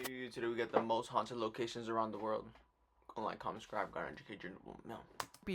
Today we get the most haunted locations around the world. Go like, comment, subscribe, gotta educate your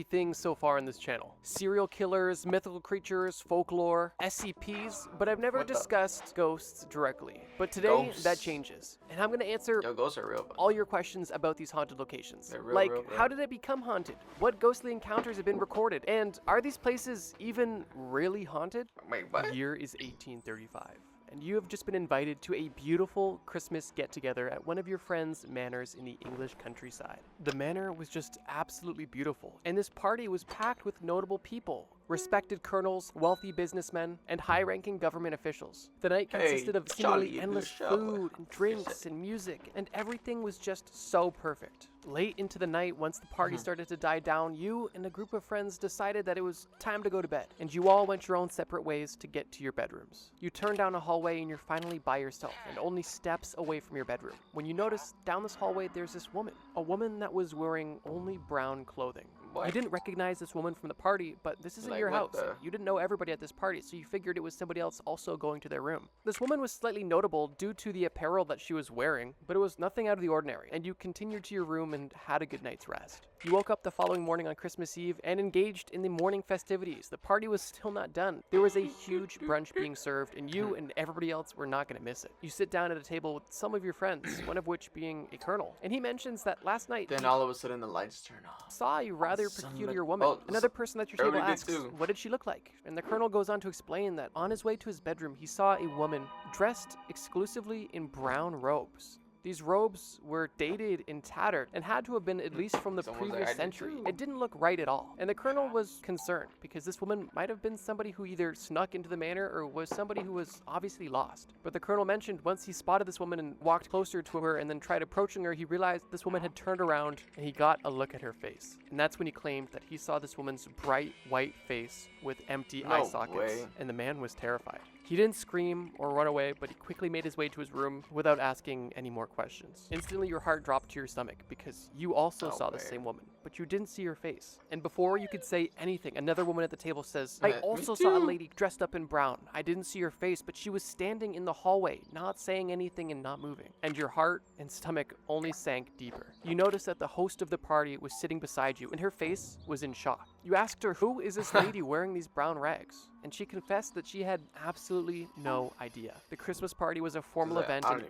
things so far in this channel. Serial killers, mythical creatures, folklore, SCPs, but I've never discussed ghosts directly. But today, that changes. And I'm gonna answer ghosts are real, all your questions about these haunted locations. They're real, like, real. How did it become haunted? What ghostly encounters have been recorded? And are these places even really haunted? Wait, what? The year is 1835. And you have just been invited to a beautiful Christmas get-together at one of your friends' manors in the English countryside. The manor was just absolutely beautiful, and this party was packed with notable people, respected colonels, wealthy businessmen, and high-ranking government officials. The night consisted of seemingly endless food, and drinks, and music, and everything was just so perfect. Late into the night, once the party started to die down, you and a group of friends decided that it was time to go to bed, and you all went your own separate ways to get to your bedrooms. You turn down a hallway and you're finally by yourself, and only steps away from your bedroom, when you notice down this hallway there's this woman. A woman that was wearing only brown clothing. What? You didn't recognize this woman from the party, but this isn't your house. You didn't know everybody at this party, so you figured it was somebody else also going to their room. This woman was slightly notable due to the apparel that she was wearing, but it was nothing out of the ordinary, and you continued to your room and had a good night's rest. You woke up the following morning on Christmas Eve and engaged in the morning festivities. The party was still not done. There was a huge brunch being served, and you and everybody else were not going to miss it. You sit down at a table with some of your friends, one of which being a colonel, and he mentions that last night then all of a sudden the lights turn off. Saw a rather peculiar woman. Another person at your table asks, what did she look like? And the colonel goes on to explain that on his way to his bedroom, he saw a woman dressed exclusively in brown robes. These robes were dated and tattered and had to have been at least from the previous century. It didn't look right at all. And the colonel was concerned because this woman might have been somebody who either snuck into the manor or was somebody who was obviously lost. But the colonel mentioned once he spotted this woman and walked closer to her and then tried approaching her, he realized this woman had turned around and he got a look at her face. And that's when he claimed that he saw this woman's bright white face with empty eye sockets. And the man was terrified. He didn't scream or run away, but he quickly made his way to his room without asking any more questions. Instantly, your heart dropped to your stomach because you also saw the same woman, but you didn't see her face. And before you could say anything, another woman at the table says, I also saw a lady dressed up in brown. I didn't see her face, but she was standing in the hallway, not saying anything and not moving. And your heart and stomach only sank deeper. You noticed that the host of the party was sitting beside you, and her face was in shock. You asked her, who is this lady wearing these brown rags? And she confessed that she had absolutely no idea. The Christmas party was a formal event, and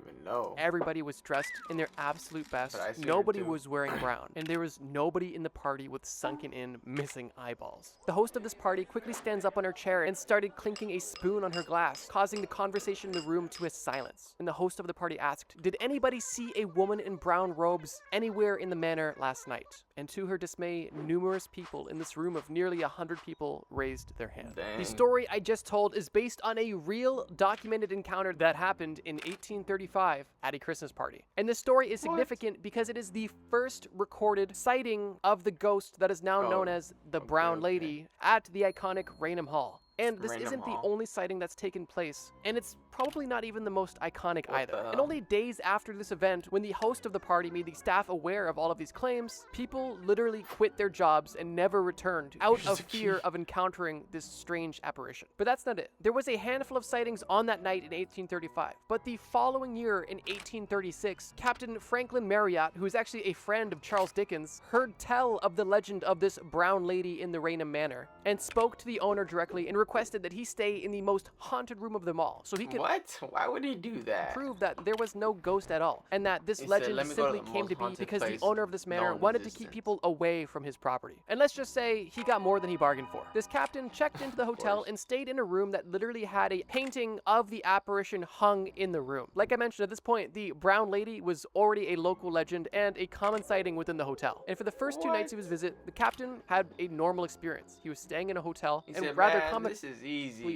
everybody was dressed in their absolute best. Nobody was wearing brown, and there was nobody in the party with sunken-in, missing eyeballs. The host of this party quickly stands up on her chair and started clinking a spoon on her glass, causing the conversation in the room to a silence. And the host of the party asked, did anybody see a woman in brown robes anywhere in the manor last night? And to her dismay, numerous people in this room of nearly 100 people raised their hand. The story I just told is based on a real documented encounter that happened in 1835 at a Christmas party. And this story is significant because it is the first recorded sighting of the ghost that is now known as the Brown Lady at the iconic Raynham Hall. And this isn't the only sighting that's taken place, and it's probably not even the most iconic either. And only days after this event, when the host of the party made the staff aware of all of these claims, people literally quit their jobs and never returned out of fear of encountering this strange apparition. But that's not it. There was a handful of sightings on that night in 1835, but the following year in 1836, Captain Franklin Marryat, who is actually a friend of Charles Dickens, heard tell of the legend of this brown lady in the Raynham Manor and spoke to the owner directly and requested that he stay in the most haunted room of them all, so he could Why would he do that? Prove that there was no ghost at all, and that this legend simply came to be because the owner of this manor wanted to keep people away from his property. And let's just say he got more than he bargained for. This captain checked into the hotel and stayed in a room that literally had a painting of the apparition hung in the room. Like I mentioned, at this point, the brown lady was already a local legend and a common sighting within the hotel. And for the first 2 nights of his visit, the captain had a normal experience. He was staying in a hotel and rather comically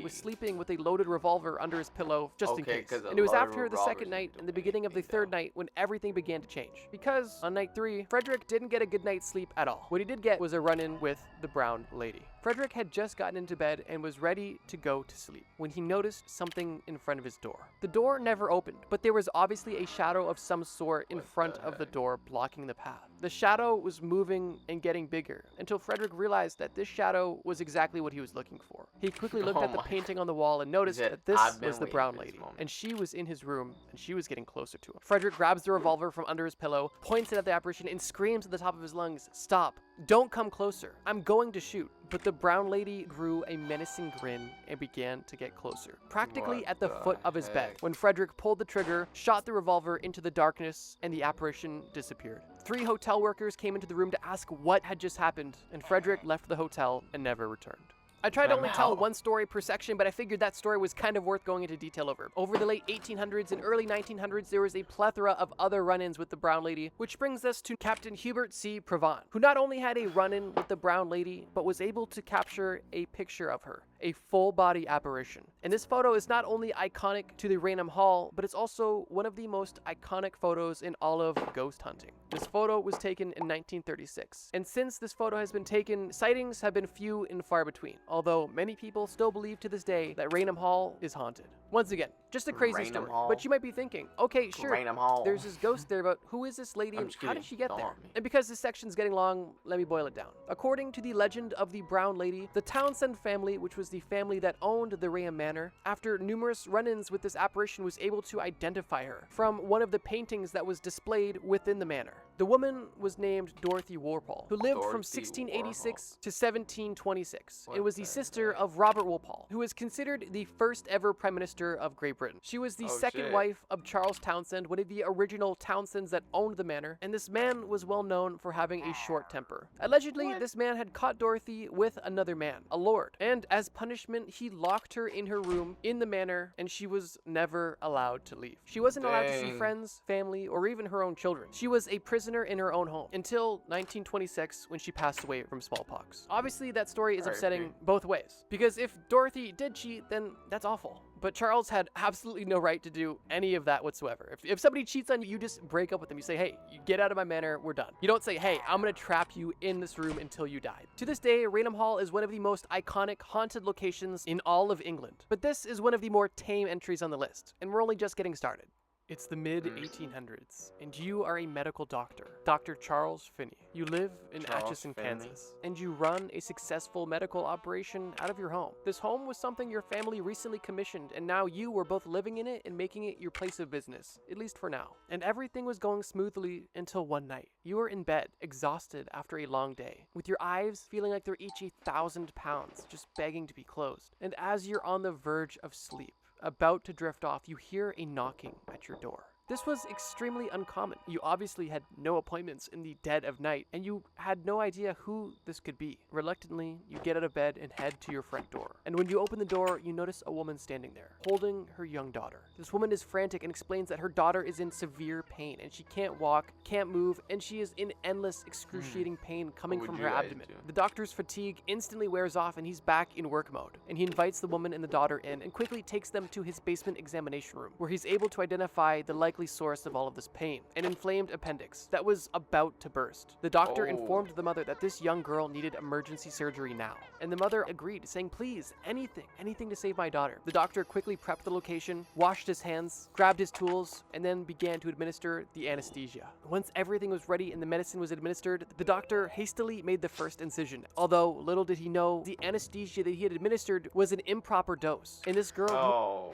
was sleeping with a loaded revolver under his pillow just in case. And it was after the second night and the beginning of the third night when everything began to change. Because on night 3, Frederick didn't get a good night's sleep at all. What he did get was a run-in with the brown lady. Frederick had just gotten into bed and was ready to go to sleep when he noticed something in front of his door. The door never opened, but there was obviously a shadow of some sort in front of the door blocking the path. The shadow was moving and getting bigger until Frederick realized that this shadow was exactly what he was looking for. He quickly looked at the painting on the wall and noticed that this was the brown lady, and she was in his room and she was getting closer to him. Frederick grabs the revolver from under his pillow, points it at the apparition, and screams at the top of his lungs, "Stop! Don't come closer! I'm going to shoot!" But the brown lady grew a menacing grin and began to get closer, practically at the foot of his bed, when Frederick pulled the trigger, shot the revolver into the darkness, and the apparition disappeared. 3 hotel workers came into the room to ask what had just happened, and Frederick left the hotel and never returned. I tried to only tell one story per section, but I figured that story was kind of worth going into detail over. Over the late 1800s and early 1900s, there was a plethora of other run-ins with the brown lady, which brings us to Captain Hubert C. Provant, who not only had a run-in with the brown lady, but was able to capture a picture of her, a full-body apparition. And this photo is not only iconic to the Raynham Hall, but it's also one of the most iconic photos in all of ghost hunting. This photo was taken in 1936, and since this photo has been taken, sightings have been few and far between, although many people still believe to this day that Raynham Hall is haunted. Once again, just a crazy story. But you might be thinking, okay, sure, there's this ghost there, but who is this lady and how did she get there? And because this section's getting long, let me boil it down. According to the legend of the brown lady, the Townsend family, which was the family that owned the Raynham Manor, after numerous run-ins with this apparition, was able to identify her from one of the paintings that was displayed within the manor. The woman was named Dorothy Walpole, who lived from 1686 to 1726, and was the sister of Robert Walpole, who is considered the first ever Prime Minister of Great Britain. She was the second wife of Charles Townshend, one of the original Townsends that owned the manor, and this man was well known for having a short temper. Allegedly, this man had caught Dorothy with another man, a lord, and as punishment, he locked her in her room in the manor, and she was never allowed to leave. She wasn't allowed to see friends, family, or even her own children. She was a prisoner in her own home until 1926, when she passed away from smallpox. Obviously, that story is upsetting both ways, because if Dorothy did cheat, then that's awful. But Charles had absolutely no right to do any of that whatsoever. If somebody cheats on you, you just break up with them. You say, hey, you get out of my manor, we're done. You don't say, hey, I'm gonna trap you in this room until you die. To this day, Raynham Hall is one of the most iconic haunted locations in all of England. But this is one of the more tame entries on the list, and we're only just getting started. It's the mid-1800s, and you are a medical doctor, Dr. Charles Finney. You live in Atchison, Kansas, and you run a successful medical operation out of your home. This home was something your family recently commissioned, and now you were both living in it and making it your place of business, at least for now. And everything was going smoothly until one night. You were in bed, exhausted after a long day, with your eyes feeling like they're each 1,000 pounds, just begging to be closed. And as you're on the verge of sleep, about to drift off, you hear a knocking at your door. This was extremely uncommon. You obviously had no appointments in the dead of night, and you had no idea who this could be. Reluctantly, you get out of bed and head to your front door. And when you open the door, you notice a woman standing there, holding her young daughter. This woman is frantic and explains that her daughter is in severe pain, and she can't walk, can't move, and she is in endless, excruciating pain coming from her abdomen. The doctor's fatigue instantly wears off, and he's back in work mode. And he invites the woman and the daughter in, and quickly takes them to his basement examination room, where he's able to identify the likely source of all of this pain, an inflamed appendix that was about to burst. The doctor informed the mother that this young girl needed emergency surgery now, and the mother agreed, saying, please, anything to save my daughter. The doctor quickly prepped the location, washed his hands, grabbed his tools, and then began to administer the anesthesia. Once everything was ready and the medicine was administered, the doctor hastily made the first incision, although little did he know the anesthesia that he had administered was an improper dose, and this girl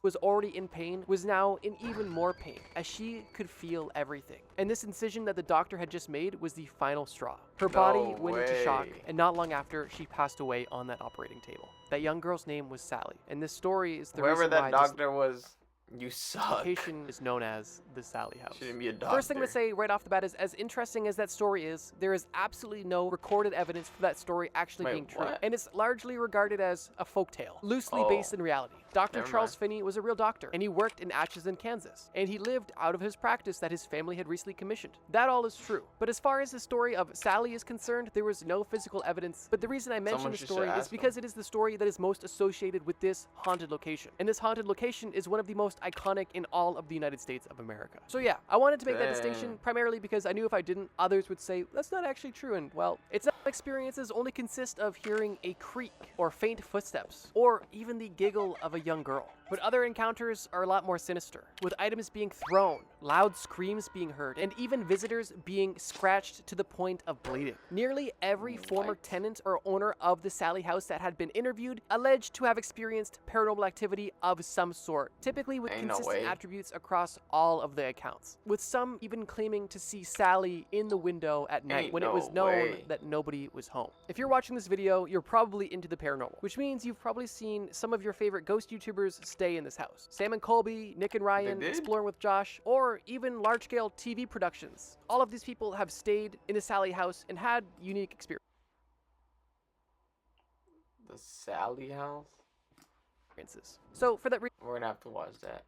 was already in pain, was now in even more pain, as she could feel everything. And this incision that the doctor had just made was the final straw. Her body went into shock, and not long after, she passed away on that operating table. That young girl's name was Sally, and this story is the reason why that doctor was. You suck. Location is known as the Sally House. Shouldn't be a doctor. First thing I'm going to say right off the bat is, as interesting as that story is, there is absolutely no recorded evidence for that story actually being true. And it's largely regarded as a folktale, loosely based in reality. Dr. Charles Finney was a real doctor, and he worked in Atchison, Kansas, and he lived out of his practice that his family had recently commissioned. That all is true. But as far as the story of Sally is concerned, there was no physical evidence. But the reason I mention the story is because it is the story that is most associated with this haunted location. And this haunted location is one of the most most iconic in all of the United States of America. So yeah, I wanted to make that distinction primarily because I knew if I didn't, others would say, that's not actually true, and well, its experiences only consist of hearing a creak, or faint footsteps, or even the giggle of a young girl. But other encounters are a lot more sinister, with items being thrown, loud screams being heard, and even visitors being scratched to the point of bleeding. Nearly every former tenant or owner of the Sallie house that had been interviewed alleged to have experienced paranormal activity of some sort, typically with consistent attributes across all of the accounts, with some even claiming to see Sallie in the window at night when it was known that nobody was home. If you're watching this video, you're probably into the paranormal, which means you've probably seen some of your favorite ghost YouTubers stay in this house. Sam and Colby, Nick and Ryan, Exploring with Josh, or even large-scale TV productions. All of these people have stayed in the Sallie house and had unique experiences. The Sallie house? So for that reason, we're gonna have to watch that.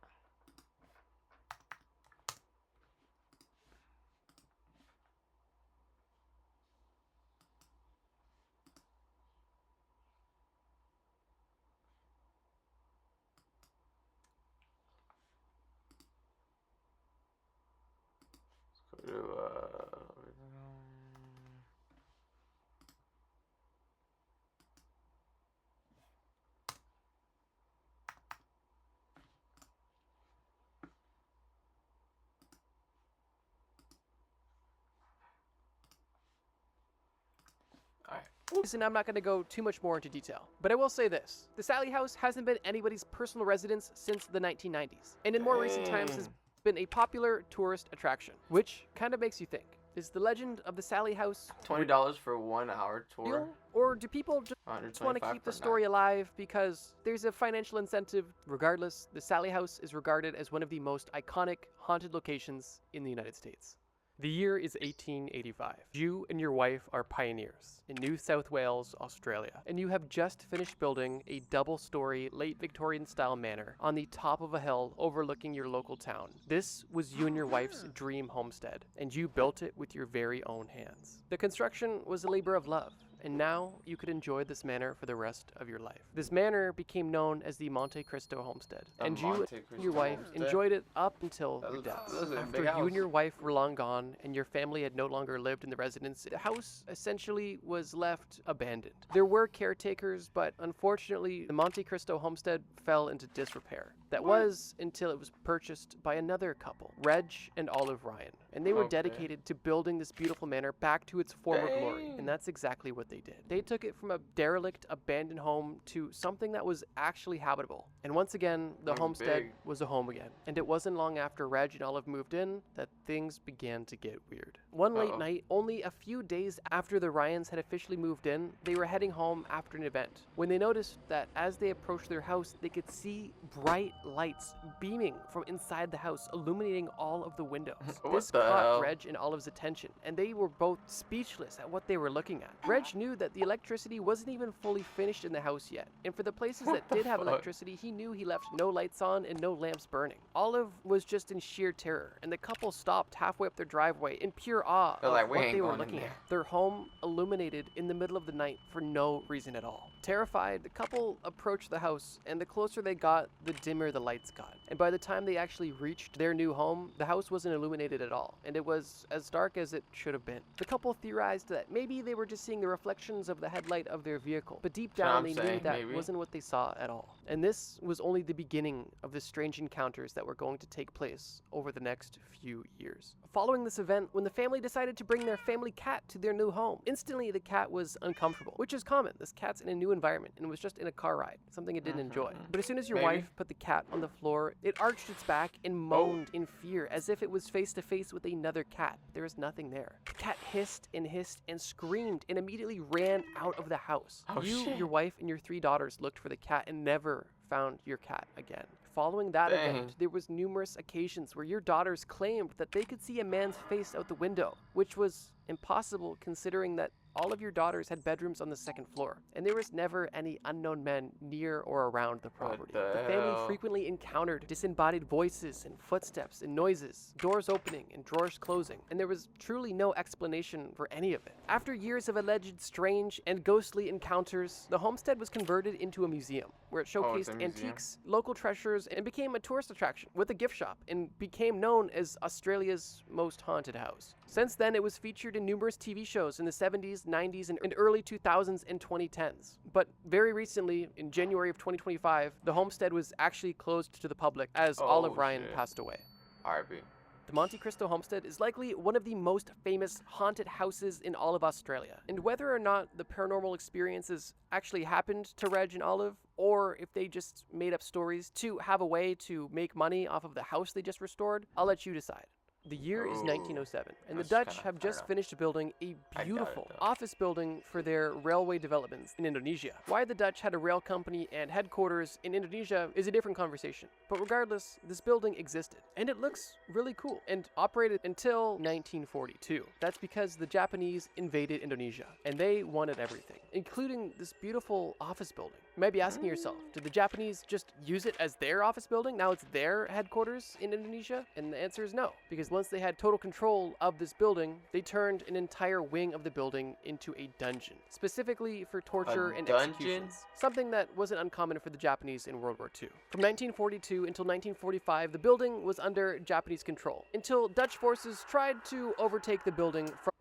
And I'm not going to go too much more into detail, but I will say this. The Sallie house hasn't been anybody's personal residence since the 1990s, and in more recent times has been a popular tourist attraction, which kind of makes you think. Is the legend of the Sallie house $20 for a 1 hour tour? Real? Or do people just want to keep the story alive because there's a financial incentive? Regardless, the Sallie house is regarded as one of the most iconic haunted locations in the United States. The year is 1885. You and your wife are pioneers in New South Wales, Australia, and you have just finished building a double-story late Victorian-style manor on the top of a hill overlooking your local town. This was you and your wife's dream homestead, and you built it with your very own hands. The construction was a labor of love, and now you could enjoy this manor for the rest of your life. This manor became known as the Monte Cristo homestead, and you and your wife enjoyed it up until your death. After you and your wife were long gone and your family had no longer lived in the residence, the house essentially was left abandoned. There were caretakers, but unfortunately the Monte Cristo homestead fell into disrepair. That was until it was purchased by another couple, Reg and Olive Ryan, and they were dedicated to building this beautiful manor back to its former glory, and that's exactly what they did. They took it from a derelict, abandoned home to something that was actually habitable. And once again, the homestead was a home again. And it wasn't long after Reg and Olive moved in that things began to get weird. One late night, only a few days after the Ryans had officially moved in, they were heading home after an event, when they noticed that as they approached their house, they could see bright lights beaming from inside the house, illuminating all of the windows. This caught Reg and Olive's attention, and they were both speechless at what they were looking at. Reg knew that the electricity wasn't even fully finished in the house yet, and for the places that did have electricity, he knew he left no lights on and no lamps burning. Olive was just in sheer terror, and the couple stopped halfway up their driveway in pure awe of what they were looking at. Their home illuminated in the middle of the night for no reason at all. Terrified, the couple approached the house, and the closer they got, the dimmer the lights got. And by the time they actually reached their new home, the house wasn't illuminated at all, and it was as dark as it should have been. The couple theorized that maybe they were just seeing the reflections of the headlight of their vehicle, but deep down they knew that wasn't what they saw at all. And this was only the beginning of the strange encounters that were going to take place over the next few years. Following this event, when the family decided to bring their family cat to their new home, instantly the cat was uncomfortable, which is common. This cat's in a new environment and was just in a car ride, something it didn't enjoy. But as soon as your wife put the cat on the floor, it arched its back and moaned in fear as if it was face to face with another cat. There was nothing there. The cat hissed and screamed and immediately ran out of the house. Your wife, and your 3 daughters looked for the cat and never found your cat again. Following that event, there was numerous occasions where your daughters claimed that they could see a man's face out the window, which was impossible considering that all of your daughters had bedrooms on the second floor, and there was never any unknown men near or around the property. The family frequently encountered disembodied voices and footsteps and noises, doors opening and drawers closing, and there was truly no explanation for any of it. After years of alleged strange and ghostly encounters, the homestead was converted into a museum, where it showcased antiques, local treasures, and became a tourist attraction with a gift shop, and became known as Australia's most haunted house. Since then, it was featured in numerous TV shows in the 70s, 90s, and early 2000s and 2010s. But very recently, in January of 2025, the homestead was actually closed to the public as Olive Ryan passed away. R.I.P. The Monte Cristo homestead is likely one of the most famous haunted houses in all of Australia. And whether or not the paranormal experiences actually happened to Reg and Olive, or if they just made up stories to have a way to make money off of the house they just restored, I'll let you decide. The year is 1907, and the Dutch have just finished building a beautiful office building for their railway developments in Indonesia. Why the Dutch had a rail company and headquarters in Indonesia is a different conversation. But regardless, this building existed, and it looks really cool, and operated until 1942. That's because the Japanese invaded Indonesia, and they wanted everything, including this beautiful office building. You might be asking yourself, did the Japanese just use it as their office building? Now it's their headquarters in Indonesia? And the answer is no, because once they had total control of this building, they turned an entire wing of the building into a dungeon, specifically for torture and executions, something that wasn't uncommon for the Japanese in World War II. From 1942 until 1945, the building was under Japanese control, until Dutch forces tried to overtake the building from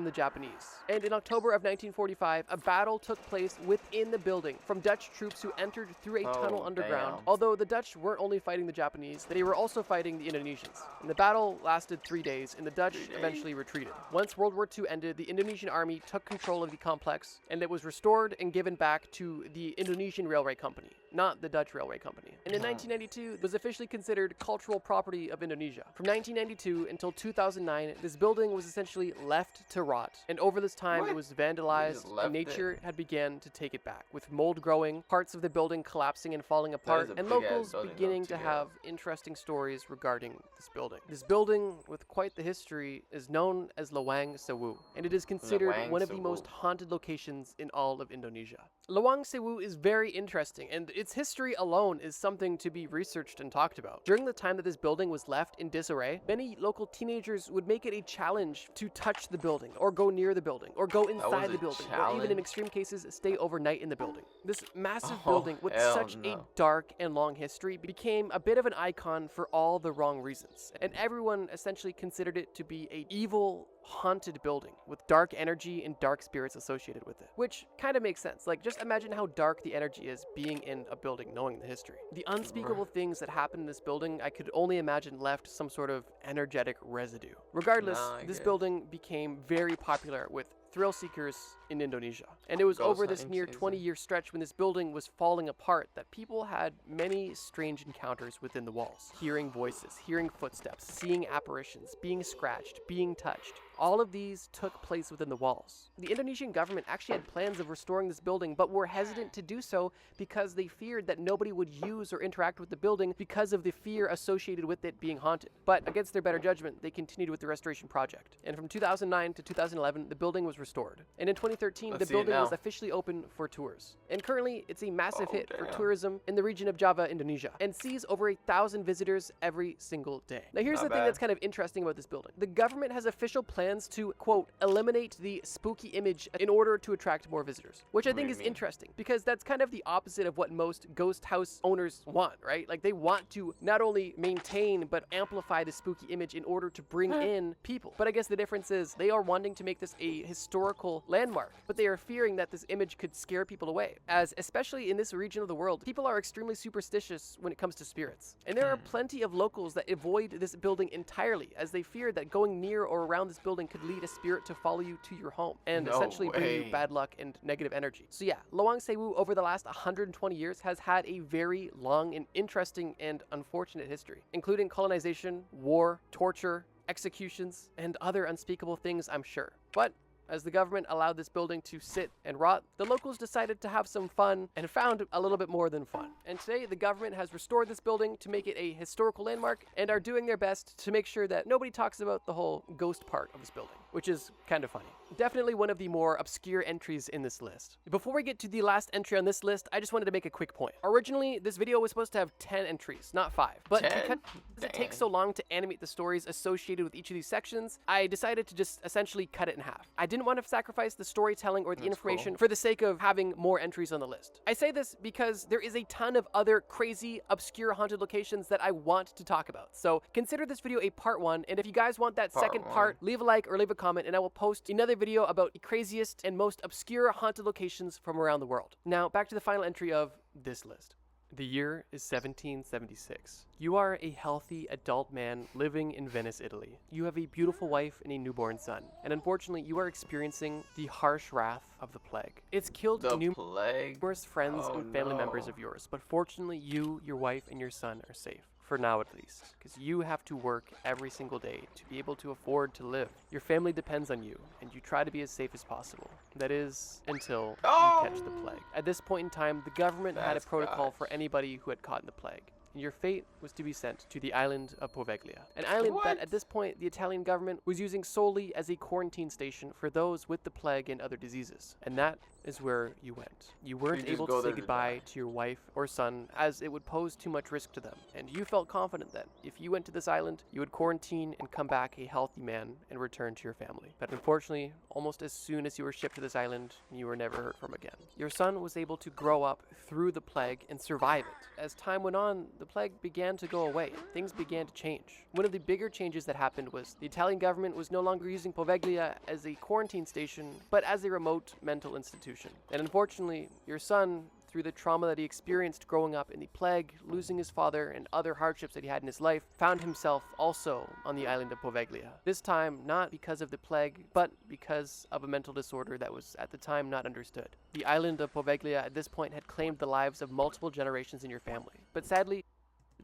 the Japanese. And in October of 1945, a battle took place within the building from Dutch troops who entered through a tunnel underground. Although the Dutch weren't only fighting the Japanese, they were also fighting the Indonesians. And the battle lasted 3 days, and the Dutch eventually retreated. Once World War II ended, the Indonesian army took control of the complex, and it was restored and given back to the Indonesian Railway Company, not the Dutch Railway Company. And in 1992, it was officially considered cultural property of Indonesia. From 1992 until 2009, this building was essentially left to rot. And over this time, it was vandalized, and nature had began to take it back, with mold growing, parts of the building collapsing and falling apart, and locals beginning to have interesting stories regarding this building. This building, with quite the history, is known as Lawang Sewu, and it is considered one of the most haunted locations in all of Indonesia. Lawang Sewu is very interesting, and its history alone is something to be researched and talked about. During the time that this building was left in disarray, many local teenagers would make it a challenge to touch the building, or go near the building, or go inside the building, or even in extreme cases, stay overnight in the building. This massive building with such a dark and long history became a bit of an icon for all the wrong reasons, and everyone essentially considered it to be an evil, haunted building with dark energy and dark spirits associated with it, which kind of makes sense. Like, just imagine how dark the energy is being in a building, knowing the history. The unspeakable things that happened in this building, I could only imagine left some sort of energetic residue. Regardless, this building became very popular with thrill seekers in Indonesia. And it was over this near 20-year stretch when this building was falling apart that people had many strange encounters within the walls. Hearing voices, hearing footsteps, seeing apparitions, being scratched, being touched. All of these took place within the walls. The Indonesian government actually had plans of restoring this building, but were hesitant to do so because they feared that nobody would use or interact with the building because of the fear associated with it being haunted. But against their better judgment, they continued with the restoration project. And from 2009 to 2011, the building was restored. And in 2013, the building was officially open for tours. And currently, it's a massive hit for tourism in the region of Java, Indonesia, and sees over 1,000 visitors every single day. Now, here's the thing that's kind of interesting about this building. The government has official plans to, quote, eliminate the spooky image in order to attract more visitors, which I think is interesting, because that's kind of the opposite of what most ghost house owners want, right? Like, they want to not only maintain, but amplify the spooky image in order to bring in people. But I guess the difference is they are wanting to make this a historical landmark, but they are fearing that this image could scare people away, as especially in this region of the world, people are extremely superstitious when it comes to spirits. And there are plenty of locals that avoid this building entirely, as they fear that going near or around this building could lead a spirit to follow you to your home and essentially bring you bad luck and negative energy. So yeah, Lawang Sewu over the last 120 years has had a very long and interesting and unfortunate history, including colonization, war, torture, executions, and other unspeakable things, I'm sure. But as the government allowed this building to sit and rot, the locals decided to have some fun and found a little bit more than fun. And today, the government has restored this building to make it a historical landmark and are doing their best to make sure that nobody talks about the whole ghost part of this building, which is kind of funny. Definitely one of the more obscure entries in this list. Before we get to the last entry on this list, I just wanted to make a quick point. Originally, this video was supposed to have 10 entries, not 5. But because it takes so long to animate the stories associated with each of these sections, I decided to just essentially cut it in half. I didn't want to sacrifice the storytelling or the information for the sake of having more entries on the list. I say this because there is a ton of other crazy, obscure haunted locations that I want to talk about. So consider this video a part 1, and if you guys want that second part, leave a like or leave a comment, and I will post another video about the craziest and most obscure haunted locations from around the world. Now, back to the final entry of this list. The year is 1776. You are a healthy adult man living in Venice, Italy. You have a beautiful wife and a newborn son. And unfortunately, you are experiencing the harsh wrath of the plague. It's killed numerous friends and family members of yours. But fortunately, you, your wife, and your son are safe. For now at least, because you have to work every single day to be able to afford to live. Your family depends on you, and you try to be as safe as possible. That is, until you catch the plague. At this point in time, the government had a protocol for anybody who had caught the plague. And your fate was to be sent to the island of Poveglia. An island that at this point the Italian government was using solely as a quarantine station for those with the plague and other diseases. And that is where you went. You weren't able to say goodbye to your wife or son as it would pose too much risk to them. And you felt confident that if you went to this island, you would quarantine and come back a healthy man and return to your family. But unfortunately, almost as soon as you were shipped to this island, you were never heard from again. Your son was able to grow up through the plague and survive it. As time went on, the plague began to go away. Things began to change. One of the bigger changes that happened was the Italian government was no longer using Poveglia as a quarantine station, but as a remote mental institution. And unfortunately, your son, through the trauma that he experienced growing up in the plague, losing his father, and other hardships that he had in his life, found himself also on the island of Poveglia. This time, not because of the plague, but because of a mental disorder that was at the time not understood. The island of Poveglia at this point had claimed the lives of multiple generations in your family. But sadly,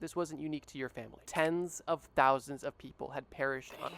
this wasn't unique to your family. Tens of thousands of people had perished on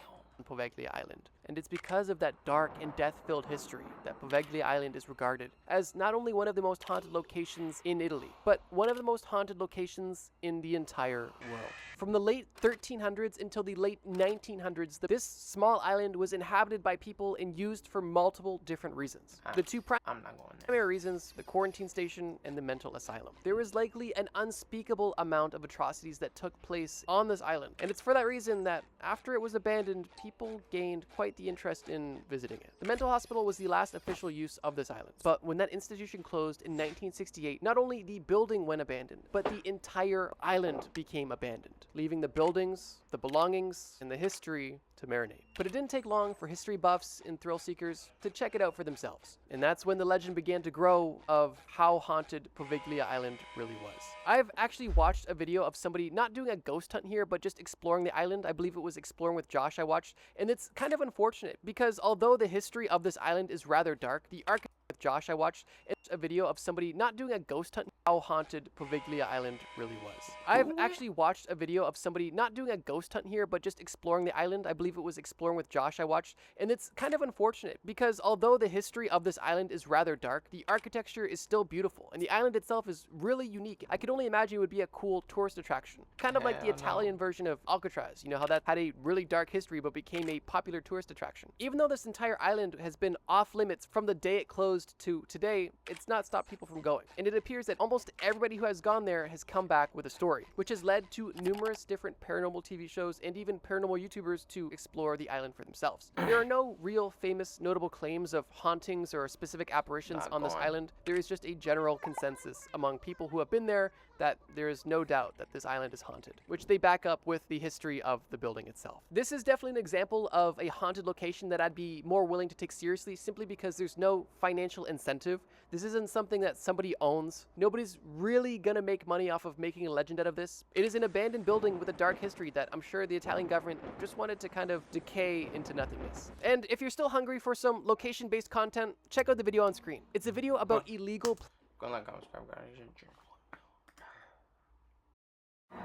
Poveglia Island. And it's because of that dark and death-filled history that Poveglia Island is regarded as not only one of the most haunted locations in Italy, but one of the most haunted locations in the entire world. From the late 1300s until the late 1900s, this small island was inhabited by people and used for multiple different reasons. The two primary reasons, the quarantine station and the mental asylum. There was likely an unspeakable amount of atrocities that took place on this island. And it's for that reason that after it was abandoned, people gained quite the interest in visiting it. The mental hospital was the last official use of this island. But when that institution closed in 1968, not only the building went abandoned, but the entire island became abandoned, leaving the buildings, the belongings, and the history to marinate. But it didn't take long for history buffs and thrill seekers to check it out for themselves. And that's when the legend began to grow of how haunted Poveglia Island really was. I've actually watched a video of somebody not doing a ghost hunt here, but just exploring the island. I believe it was Exploring with Josh I watched. And it's kind of unfortunate because although the history of this island is rather dark, the architect with Josh I watched a video of somebody not doing a ghost hunt, how haunted Poveglia Island really was. I've actually watched a video of somebody not doing a ghost hunt here, but just exploring the island. I believe it was Exploring with Josh I watched. And it's kind of unfortunate because although the history of this island is rather dark, the architecture is still beautiful. And the island itself is really unique. I could only imagine it would be a cool tourist attraction. Kind of like the Italian version of Alcatraz. You know how that had a really dark history but became a popular tourist attraction. Even though this entire island has been off limits from the day it closed to today, it's not stopped people from going. And it appears that almost everybody who has gone there has come back with a story, which has led to numerous different paranormal TV shows and even paranormal YouTubers to explore the island for themselves. There are no real famous notable claims of hauntings or specific apparitions on this island. There is just a general consensus among people who have been there that there is no doubt that this island is haunted, which they back up with the history of the building itself. This is definitely an example of a haunted location that I'd be more willing to take seriously simply because there's no financial incentive. This isn't something that somebody owns. Nobody's really gonna make money off of making a legend out of this. It is an abandoned building with a dark history that I'm sure the Italian government just wanted to kind of decay into nothingness. And if you're still hungry for some location-based content, check out the video on screen. It's a video about illegal...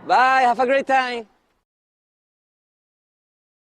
Bye, have a great time.